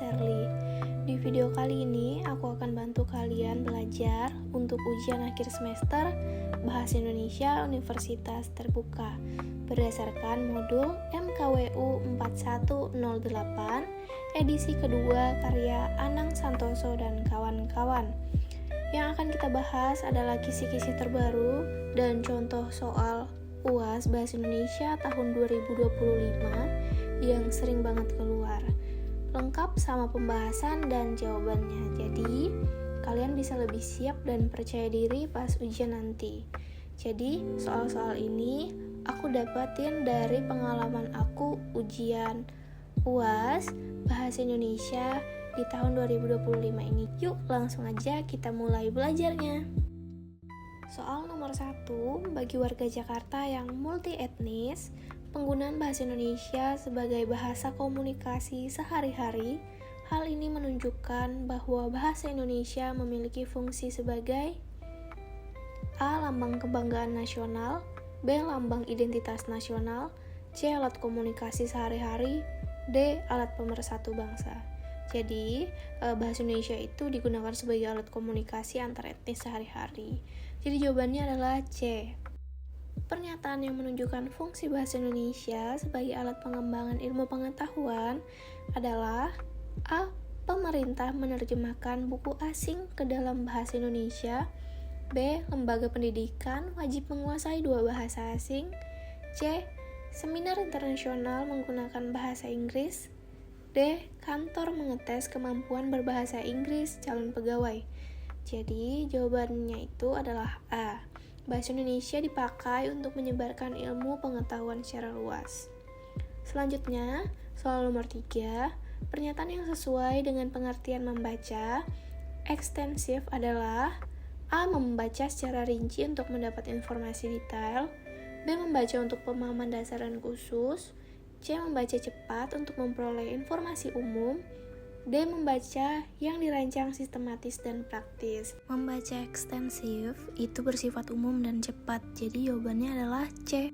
Sherly. Di video kali ini, aku akan bantu kalian belajar untuk ujian akhir semester Bahasa Indonesia Universitas Terbuka berdasarkan modul MKWU 4108 edisi kedua karya Anang Santoso dan kawan-kawan. Yang akan kita bahas adalah kisi-kisi terbaru dan contoh soal UAS Bahasa Indonesia tahun 2025 yang sering banget keluar. Lengkap sama pembahasan dan jawabannya. Jadi, kalian bisa lebih siap dan percaya diri pas ujian nanti. Jadi, soal-soal ini aku dapatin dari pengalaman aku ujian UAS Bahasa Indonesia di tahun 2025 ini. Yuk, langsung aja kita mulai belajarnya. Soal nomor 1, bagi warga Jakarta yang multi etnis, penggunaan bahasa Indonesia sebagai bahasa komunikasi sehari-hari, hal ini menunjukkan bahwa bahasa Indonesia memiliki fungsi sebagai A. Lambang kebanggaan nasional, B. Lambang identitas nasional, C. Alat komunikasi sehari-hari, D. Alat pemersatu bangsa. Jadi, bahasa Indonesia itu digunakan sebagai alat komunikasi antar etnis sehari-hari. Jadi jawabannya adalah C. Pernyataan yang menunjukkan fungsi bahasa Indonesia sebagai alat pengembangan ilmu pengetahuan adalah A. Pemerintah menerjemahkan buku asing ke dalam bahasa Indonesia. B. Lembaga pendidikan wajib menguasai 2 bahasa asing. C. Seminar internasional menggunakan bahasa Inggris. D. Kantor mengetes kemampuan berbahasa Inggris calon pegawai. Jadi, jawabannya itu adalah A. Bahasa Indonesia dipakai untuk menyebarkan ilmu pengetahuan secara luas. Selanjutnya, soal nomor 3, pernyataan yang sesuai dengan pengertian membaca ekstensif adalah A. Membaca secara rinci untuk mendapat informasi detail. B. Membaca untuk pemahaman dasar dan khusus. C. Membaca cepat untuk memperoleh informasi umum. D. Membaca yang dirancang sistematis dan praktis. Membaca ekstensif itu bersifat umum dan cepat, jadi jawabannya adalah C.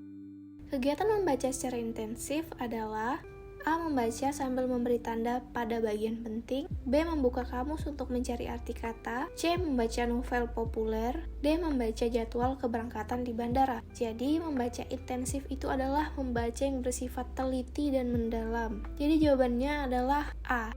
Kegiatan membaca secara intensif adalah A. Membaca sambil memberi tanda pada bagian penting. B. Membuka kamus untuk mencari arti kata. C. Membaca novel populer. D. Membaca jadwal keberangkatan di bandara. Jadi, membaca intensif itu adalah membaca yang bersifat teliti dan mendalam. Jadi, jawabannya adalah A.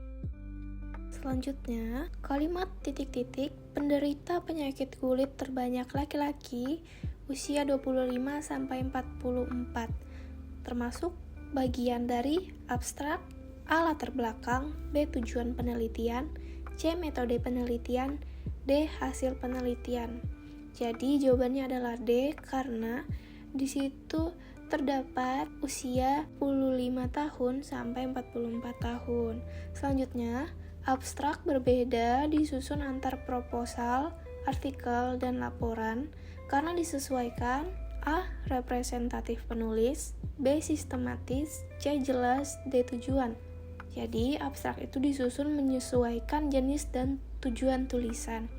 Selanjutnya, kalimat titik-titik penderita penyakit kulit terbanyak laki-laki usia 25-44, termasuk bagian dari abstrak, A. Latar belakang, B. Tujuan penelitian, C. Metode penelitian, D. Hasil penelitian. Jadi jawabannya adalah D karena di situ terdapat usia 25 tahun sampai 44 tahun. Selanjutnya, abstrak berbeda disusun antar proposal, artikel, dan laporan karena disesuaikan A. Representatif penulis, B. Sistematis, C. Jelas, D. Tujuan. Jadi, abstrak itu disusun menyesuaikan jenis dan tujuan tulisan.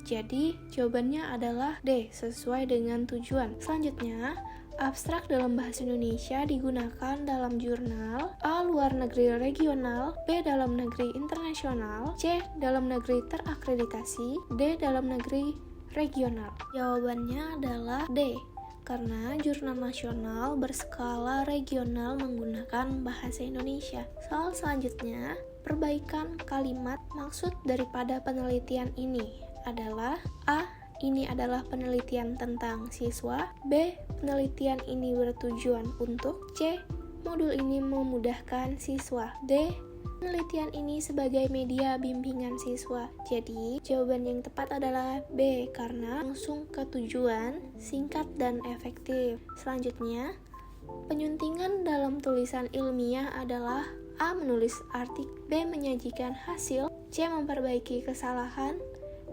Jadi, jawabannya adalah D. Sesuai dengan tujuan. Selanjutnya, abstrak dalam bahasa Indonesia digunakan dalam jurnal A. Luar negeri regional, B. Dalam negeri internasional, C. Dalam negeri terakreditasi, D. Dalam negeri regional. Jawabannya adalah D. Karena jurnal nasional berskala regional menggunakan bahasa Indonesia. Soal selanjutnya, perbaikan kalimat maksud daripada penelitian ini adalah A. Ini adalah penelitian tentang siswa. B. Penelitian ini bertujuan untuk. C. Modul ini memudahkan siswa. D. Penelitian ini sebagai media bimbingan siswa. Jadi, jawaban yang tepat adalah B, karena langsung ke tujuan, singkat dan efektif. Selanjutnya, penyuntingan dalam tulisan ilmiah adalah A. Menulis artikel, B. Menyajikan hasil, C. Memperbaiki kesalahan,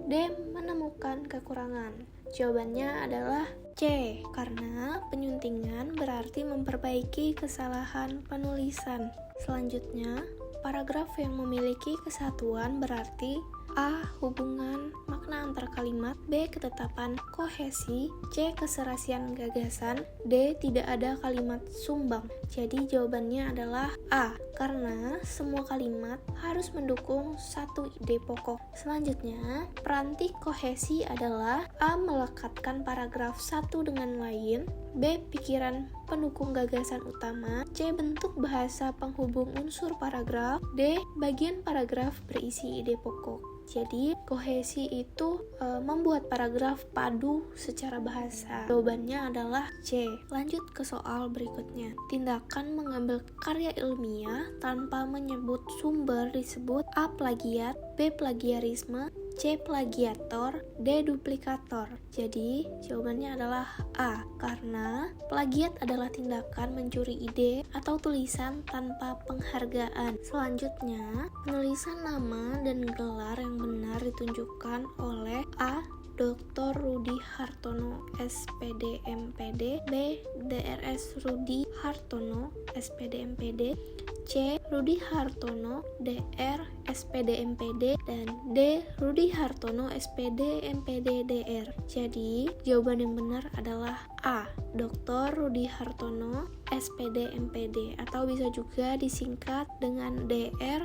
D. Menemukan kekurangan. Jawabannya adalah C, karena penyuntingan berarti memperbaiki kesalahan penulisan. Selanjutnya, paragraf yang memiliki kesatuan berarti A. Hubungan makna antar kalimat. B. Ketetapan kohesi. C. Keserasian gagasan. D. Tidak ada kalimat sumbang. Jadi jawabannya adalah A, karena semua kalimat harus mendukung satu ide pokok. Selanjutnya, peranti kohesi adalah A. Melekatkan paragraf satu dengan lain. B. Pikiran pendukung gagasan utama. C. Bentuk bahasa penghubung unsur paragraf. D. Bagian paragraf berisi ide pokok. Jadi, kohesi itu membuat paragraf padu secara bahasa. Jawabannya adalah C. Lanjut ke soal berikutnya. Tindakan mengambil karya ilmiah tanpa menyebut sumber disebut A. Plagiat, B. Plagiarisme, C. Plagiator, D. Duplikator. Jadi, jawabannya adalah A, karena plagiat adalah tindakan mencuri ide atau tulisan tanpa penghargaan. Selanjutnya, penulisan nama dan gelar yang benar ditunjukkan oleh A. Dr. Rudi Hartono, SPD MPD, B. Drs. Rudi Hartono, SPD MPD, C. Rudi Hartono, Dr. SPD MPD, dan D. Rudi Hartono, SPD MPD DR. Jadi, jawaban yang benar adalah A. Dr. Rudi Hartono, SPD MPD, atau bisa juga disingkat dengan Dr.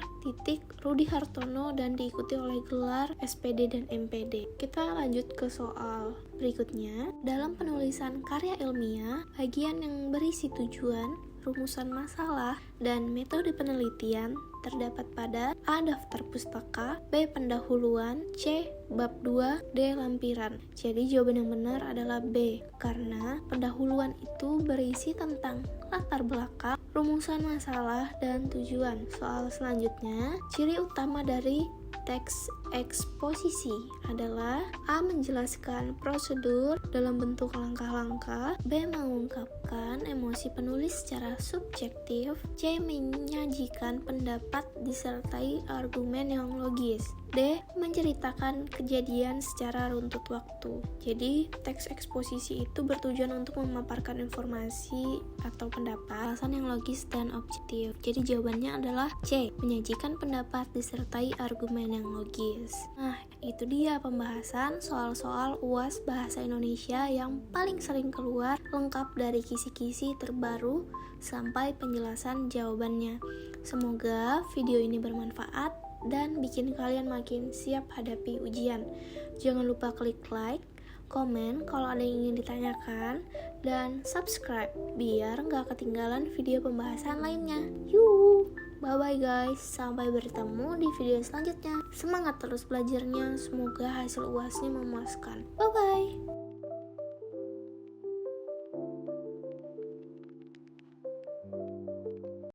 Rudi Hartono dan diikuti oleh gelar SPD dan MPD. Kita lanjut ke soal berikutnya. Dalam penulisan karya ilmiah, bagian yang berisi tujuan, rumusan masalah, dan metode penelitian terdapat pada A. Daftar pustaka, B. Pendahuluan, C. Bab 2, D. Lampiran. Jadi jawaban yang benar adalah B, karena pendahuluan itu berisi tentang latar belakang, rumusan masalah, dan tujuan. Soal selanjutnya, ciri utama dari teks eksposisi adalah A. Menjelaskan prosedur dalam bentuk langkah-langkah, B. Mengungkapkan emosi penulis secara subjektif, C. Menyajikan pendapat disertai argumen yang logis, D. Menceritakan kejadian secara runtut waktu. Jadi, teks eksposisi itu bertujuan untuk memaparkan informasi atau pendapat, alasan yang logis dan objektif. Jadi, jawabannya adalah C. Menyajikan pendapat disertai argumen yang logis. Nah, itu dia pembahasan soal-soal UAS Bahasa Indonesia yang paling sering keluar, lengkap dari kisi-kisi terbaru sampai penjelasan jawabannya. Semoga video ini bermanfaat dan bikin kalian makin siap hadapi ujian. Jangan lupa klik like, komen kalau ada yang ingin ditanyakan, dan subscribe biar nggak ketinggalan video pembahasan lainnya. Bye-bye guys, sampai bertemu di video selanjutnya. Semangat terus belajarnya, semoga hasil UASnya memuaskan. Bye-bye.